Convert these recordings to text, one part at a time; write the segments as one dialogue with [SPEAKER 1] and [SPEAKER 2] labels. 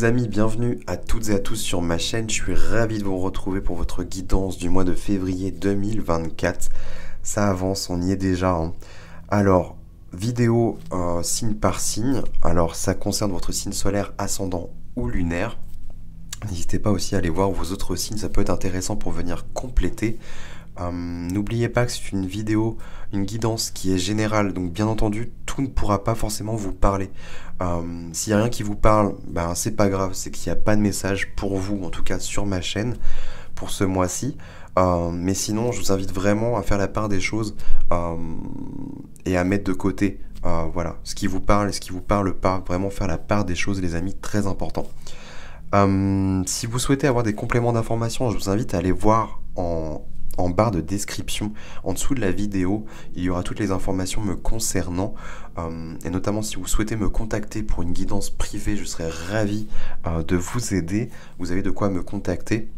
[SPEAKER 1] les amis, bienvenue à toutes et à tous sur ma chaîne. Je suis ravi de vous retrouver pour votre guidance du mois de février 2024. Ça avance, on y est déjà, hein. Alors, vidéo signe par signe. Alors, ça concerne votre signe solaire, ascendant ou lunaire. N'hésitez pas aussi à aller voir vos autres signes, ça peut être intéressant pour venir compléter. N'oubliez pas que c'est une vidéo, une guidance qui est générale, donc bien entendu, tout ne pourra pas forcément vous parler. S'il n'y a rien qui vous parle, ben c'est pas grave, c'est qu'il n'y a pas de message pour vous, en tout cas sur ma chaîne, pour ce mois-ci. Mais sinon, je vous invite vraiment à faire la part des choses et à mettre de côté voilà, ce qui vous parle et ce qui vous parle pas. Vraiment faire la part des choses, les amis, très important. Si vous souhaitez avoir des compléments d'information, je vous invite à aller voir en barre de description, en dessous de la vidéo, il y aura toutes les informations me concernant, et notamment si vous souhaitez me contacter pour une guidance privée, je serai ravi de vous aider. Vous avez de quoi me contacter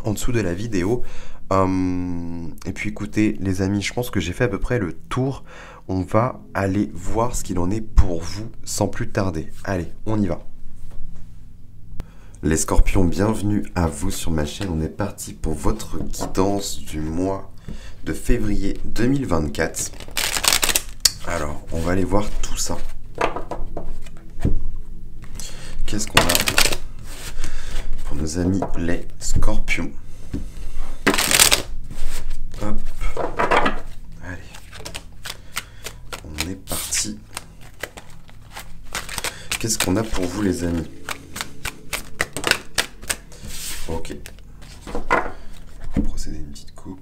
[SPEAKER 1] en dessous de la vidéo. Et puis écoutez les amis, je pense que j'ai fait à peu près le tour. On va aller voir ce qu'il en est pour vous sans plus tarder. Allez, on y va. Les scorpions, bienvenue à vous sur ma chaîne. On est parti pour votre guidance du mois de février 2024. Alors, on va aller voir tout ça. Qu'est-ce qu'on a pour nos amis les scorpions? Hop. Allez. On est parti. Qu'est-ce qu'on a pour vous les amis? Ok. On va procéder à une petite coupe.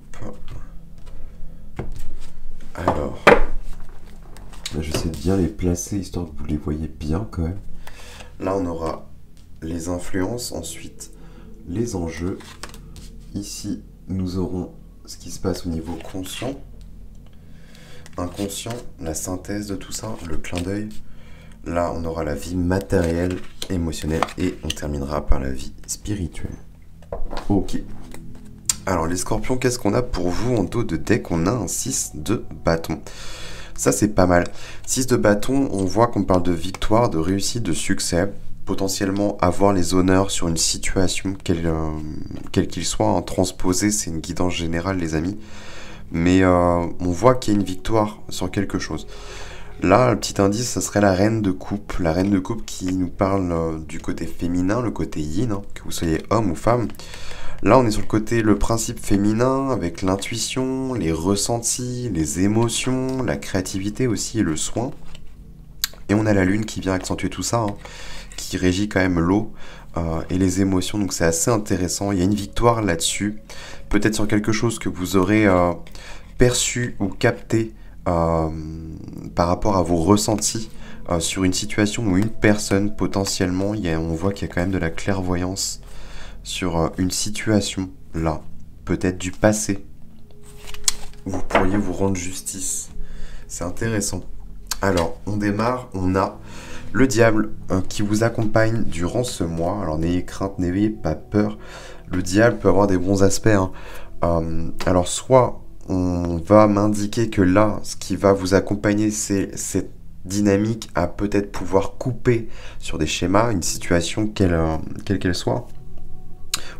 [SPEAKER 1] Alors, j'essaie de bien les placer histoire que vous les voyez bien quand même. Là, on aura les influences, ensuite les enjeux. Ici, nous aurons ce qui se passe au niveau conscient, inconscient, la synthèse de tout ça, le clin d'œil. Là, on aura la vie matérielle, émotionnelle et on terminera par la vie spirituelle. Ok. Alors les scorpions, qu'est-ce qu'on a pour vous en dos de deck? On a un 6 de bâton. Ça c'est pas mal. 6 de bâton, on voit qu'on parle de victoire, de réussite, de succès. Potentiellement avoir les honneurs sur une situation, quel qu'il soit, hein. Transposer, c'est une guidance générale les amis. Mais on voit qu'il y a une victoire sur quelque chose. Là, le petit indice, ça serait la reine de coupe. La reine de coupe qui nous parle du côté féminin, le côté yin, hein, que vous soyez homme ou femme. Là, on est sur le côté, le principe féminin, avec l'intuition, les ressentis, les émotions, la créativité aussi et le soin. Et on a la lune qui vient accentuer tout ça, hein, qui régit quand même l'eau et les émotions. Donc c'est assez intéressant. Il y a une victoire là-dessus. Peut-être sur quelque chose que vous aurez perçu ou capté par rapport à vos ressentis sur une situation ou une personne potentiellement. On voit qu'il y a quand même de la clairvoyance sur une situation là, peut-être du passé. Vous pourriez vous rendre justice. C'est intéressant. Alors, on démarre, on a le diable qui vous accompagne durant ce mois. Alors, n'ayez crainte, n'ayez pas peur. Le diable peut avoir des bons aspects, hein. Alors, soit on va m'indiquer que là, ce qui va vous accompagner, c'est cette dynamique à peut-être pouvoir couper sur des schémas, une situation quelle qu'elle soit.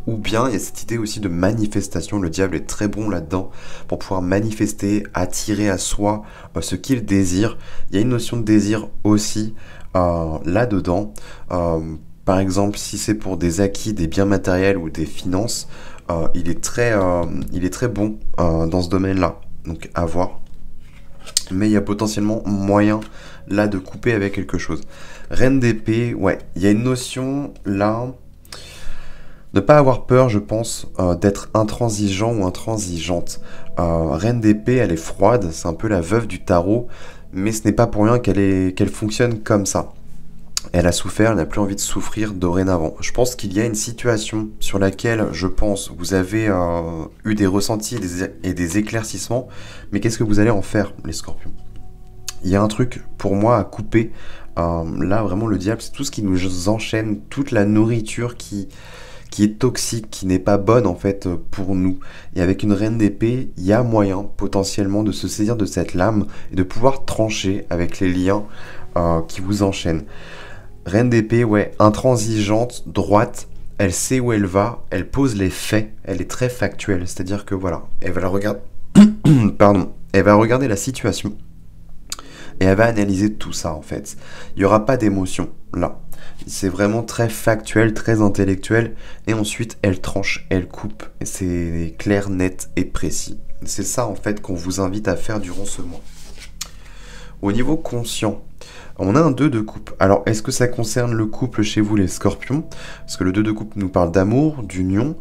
[SPEAKER 1] Ou bien il y a cette idée aussi de manifestation. Le diable est très bon là-dedans pour pouvoir manifester, attirer à soi ce qu'il désire. Il y a une notion de désir aussi là-dedans. Par exemple, si c'est pour des acquis, des biens matériels ou des finances, il est très bon dans ce domaine-là. Donc à voir. Mais il y a potentiellement moyen là de couper avec quelque chose. Reine d'épée, ouais, il y a une notion là. Ne pas avoir peur, je pense, d'être intransigeant ou intransigeante. Reine d'épée, elle est froide, c'est un peu la veuve du tarot, mais ce n'est pas pour rien qu'elle fonctionne comme ça. Elle a souffert, elle n'a plus envie de souffrir dorénavant. Je pense qu'il y a une situation sur laquelle, je pense, vous avez eu des ressentis et des éclaircissements, mais qu'est-ce que vous allez en faire, les scorpions? Il y a un truc, pour moi, à couper. Là, vraiment, le diable, c'est tout ce qui nous enchaîne, toute la nourriture qui est toxique, qui n'est pas bonne en fait pour nous. Et avec une reine d'épée, il y a moyen potentiellement de se saisir de cette lame et de pouvoir trancher avec les liens qui vous enchaînent. Reine d'épée, ouais, intransigeante, droite, elle sait où elle va, elle pose les faits, elle est très factuelle, c'est-à-dire que voilà, elle va la regarder, pardon, elle va regarder la situation et elle va analyser tout ça en fait. Il n'y aura pas d'émotion là. C'est vraiment très factuel, très intellectuel et ensuite elle tranche, elle coupe. C'est clair, net et précis. C'est ça en fait qu'on vous invite à faire durant ce mois. Au niveau conscient, on a un 2 de coupe. Alors, est-ce que ça concerne le couple chez vous, les scorpions? Parce que le 2 de coupe nous parle d'amour, d'union,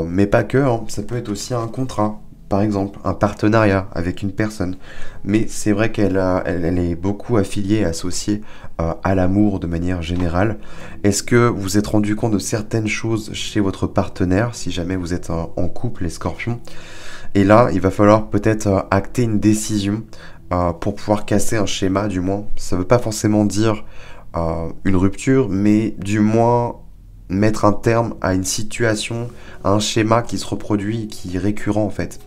[SPEAKER 1] mais pas que, hein. Ça peut être aussi un contrat, par exemple, un partenariat avec une personne. Mais c'est vrai elle est beaucoup affiliée et associée à l'amour de manière générale. Est-ce que vous vous êtes rendu compte de certaines choses chez votre partenaire, si jamais vous êtes en couple, les scorpions? Et là, il va falloir peut-être acter une décision pour pouvoir casser un schéma, du moins. Ça ne veut pas forcément dire une rupture, mais du moins mettre un terme à une situation, à un schéma qui se reproduit, qui est récurrent en fait.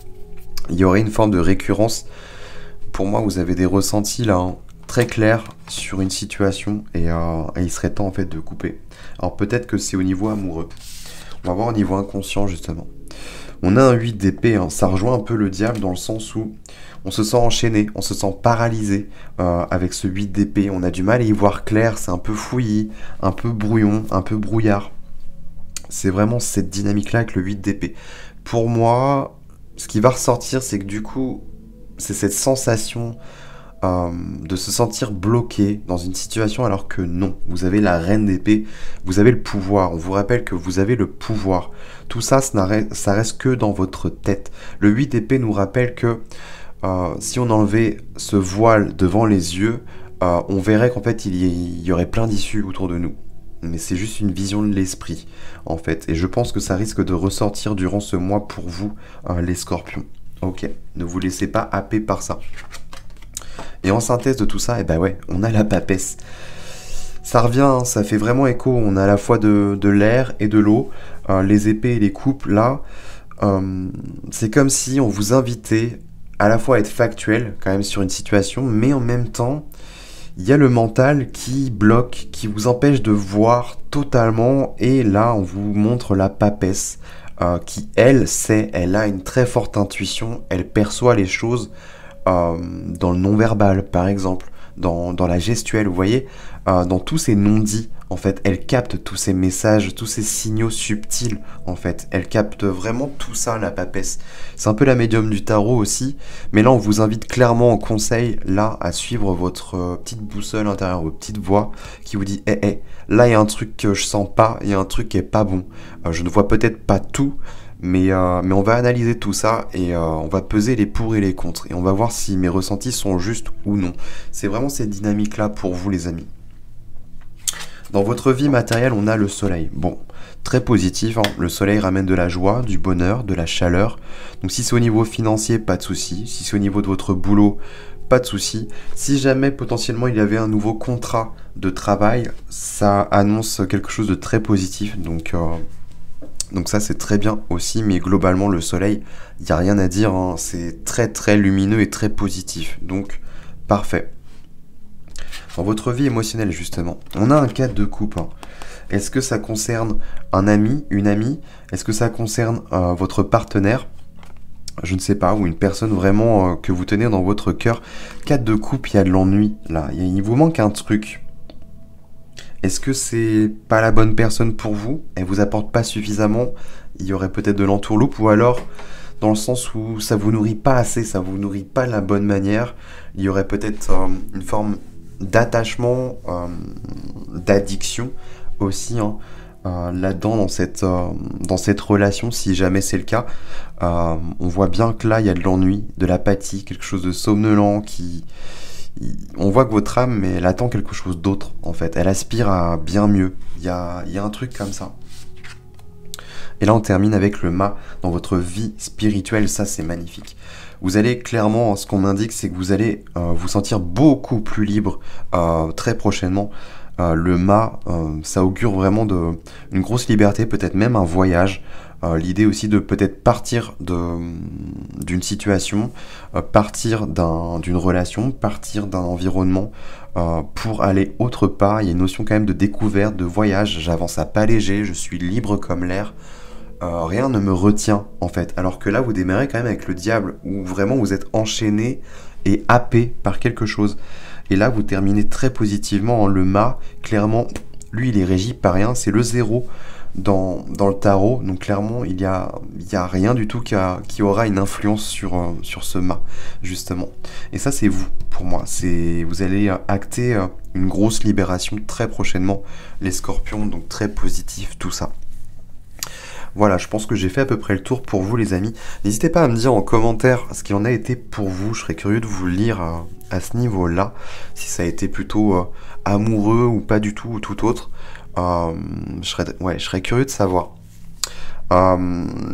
[SPEAKER 1] Il y aurait une forme de récurrence. Pour moi, vous avez des ressentis là, hein, très clairs sur une situation et il serait temps en fait de couper. Alors peut-être que c'est au niveau amoureux. On va voir au niveau inconscient justement. On a un 8 d'épée, hein. Ça rejoint un peu le diable dans le sens où on se sent enchaîné, on se sent paralysé avec ce 8 d'épée. On a du mal à y voir clair, c'est un peu fouillis, un peu brouillon, un peu brouillard. C'est vraiment cette dynamique-là avec le 8 d'épée. Pour moi, ce qui va ressortir, c'est que du coup, c'est cette sensation de se sentir bloqué dans une situation alors que non, vous avez la reine d'épée, vous avez le pouvoir, on vous rappelle que vous avez le pouvoir. Tout ça, ça reste que dans votre tête. Le 8 d'épée nous rappelle que si on enlevait ce voile devant les yeux, on verrait qu'en fait il y aurait plein d'issues autour de nous. Mais c'est juste une vision de l'esprit, en fait. Et je pense que ça risque de ressortir durant ce mois pour vous, les scorpions. Ok, ne vous laissez pas happer par ça. Et en synthèse de tout ça, eh ben ouais, on a la papesse. Ça revient, hein, ça fait vraiment écho. On a à la fois de l'air et de l'eau. Les épées et les coupes, là, c'est comme si on vous invitait à la fois à être factuel, quand même, sur une situation, mais en même temps, il y a le mental qui bloque, qui vous empêche de voir totalement. Et là, on vous montre la papesse, qui, elle, sait, elle a une très forte intuition, elle perçoit les choses dans le non-verbal, par exemple, dans la gestuelle, vous voyez, dans tous ces non-dits, en fait, elle capte tous ces messages, tous ces signaux subtils, en fait, elle capte vraiment tout ça, la papesse. C'est un peu la médium du tarot aussi, mais là, on vous invite clairement en conseil, là, à suivre votre petite boussole intérieure, votre petite voix, qui vous dit, là, il y a un truc que je sens pas, il y a un truc qui est pas bon, je ne vois peut-être pas tout, mais on va analyser tout ça et on va peser les pour et les contre. Et on va voir si mes ressentis sont justes ou non. C'est vraiment cette dynamique-là pour vous, les amis. Dans votre vie matérielle, on a le soleil. Bon, très positif, hein. Le soleil ramène de la joie, du bonheur, de la chaleur. Donc si c'est au niveau financier, pas de souci. Si c'est au niveau de votre boulot, pas de souci. Si jamais potentiellement il y avait un nouveau contrat de travail, ça annonce quelque chose de très positif. Donc ça c'est très bien aussi, mais globalement le soleil, il n'y a rien à dire, hein. C'est très très lumineux et très positif, donc parfait. Dans votre vie émotionnelle justement, on a un 4 de coupe, hein. Est-ce que ça concerne un ami, une amie? Est-ce que ça concerne votre partenaire? Je ne sais pas, ou une personne vraiment que vous tenez dans votre cœur. 4 de coupe, il y a de l'ennui là, il vous manque un truc. Est-ce que c'est pas la bonne personne pour vous? Elle vous apporte pas suffisamment? Il y aurait peut-être de l'entourloupe, ou alors dans le sens où ça vous nourrit pas assez, ça vous nourrit pas de la bonne manière. Il y aurait peut-être une forme d'attachement, d'addiction aussi, hein, là-dedans dans cette relation, si jamais c'est le cas. On voit bien que là il y a de l'ennui, de l'apathie, quelque chose de somnolent on voit que votre âme, elle attend quelque chose d'autre, en fait. Elle aspire à bien mieux. Il y a un truc comme ça. Et là, on termine avec le mât dans votre vie spirituelle. Ça, c'est magnifique. Vous allez clairement, ce qu'on m'indique, c'est que vous allez vous sentir beaucoup plus libre très prochainement. Le mât, ça augure vraiment une grosse liberté, peut-être même un voyage. L'idée aussi de peut-être partir d'une situation, partir d'une relation, partir d'un environnement pour aller autre part. Il y a une notion quand même de découverte, de voyage. J'avance à pas léger, je suis libre comme l'air. Rien ne me retient en fait. Alors que là, vous démarrez quand même avec le diable, où vraiment vous êtes enchaîné et happé par quelque chose. Et là, vous terminez très positivement en le mât. Clairement, lui, il est régi par rien. C'est le zéro dans le tarot. Donc clairement, il y a rien du tout qui aura une influence sur ce mât, justement. Et ça, c'est vous, pour moi. Vous allez acter une grosse libération très prochainement, les scorpions. Donc très positif, tout ça. Voilà, je pense que j'ai fait à peu près le tour pour vous, les amis. N'hésitez pas à me dire en commentaire ce qu'il en a été pour vous. Je serais curieux de vous lire à ce niveau-là, si ça a été plutôt amoureux ou pas du tout, ou tout autre. Je serais curieux de savoir.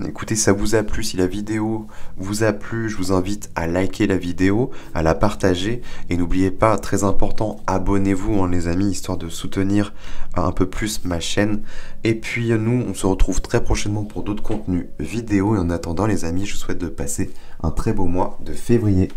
[SPEAKER 1] Écoutez, ça vous a plu, si la vidéo vous a plu, je vous invite à liker la vidéo, à la partager, et n'oubliez pas, très important, abonnez-vous hein, les amis, histoire de soutenir un peu plus ma chaîne. Et puis nous, on se retrouve très prochainement pour d'autres contenus vidéo, et en attendant les amis, je vous souhaite de passer un très beau mois de février.